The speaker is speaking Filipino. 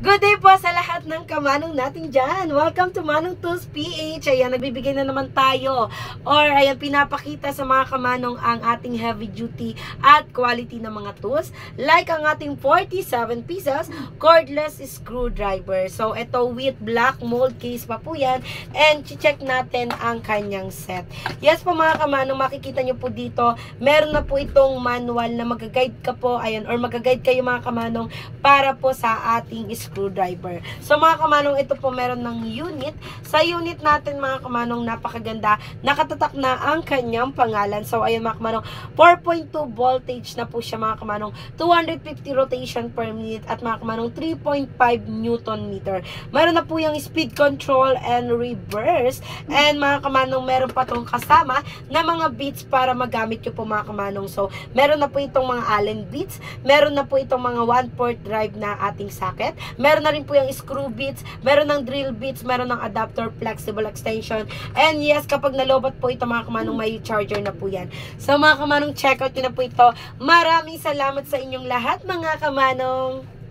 Good day po sa lahat ng kamanong natin dyan. Welcome to Manong Tools PH. Ayan, nagbibigay na naman tayo. Or, ayan, pinapakita sa mga kamanong ang ating heavy duty at quality na mga tools. Like ang ating 47 pieces cordless screwdriver. So, ito with black mold case pa po yan. And, check natin ang kanyang set. Yes po mga kamanong, makikita nyo po dito, meron na po itong manual na mag-guide ka po, ayan, or mag-guide kayo mga kamanong para po sa ating screwdriver. So mga kamanong, ito po meron ng unit. Sa unit natin mga kamanong, napakaganda. Nakatatak na ang kanyang pangalan. So ayun mga kamanong, 4.2 voltage na po siya mga kamanong, 250 rotation per minute at mga kamanong 3.5 Newton meter. Meron na po yung speed control and reverse. And mga kamanong, meron pa tong kasama na mga beads para magamit nyo po mga kamanong. So meron na po itong mga Allen beads. Meron na po itong mga 1/4 drive na ating socket. Meron na rin po yung screw bits, meron ng drill bits, meron ng adapter, flexible extension. And yes, kapag nalobat po ito mga kamanong, may charger na po yan. So mga kamanong, check out nyo na po ito. Maraming salamat sa inyong lahat mga kamanong.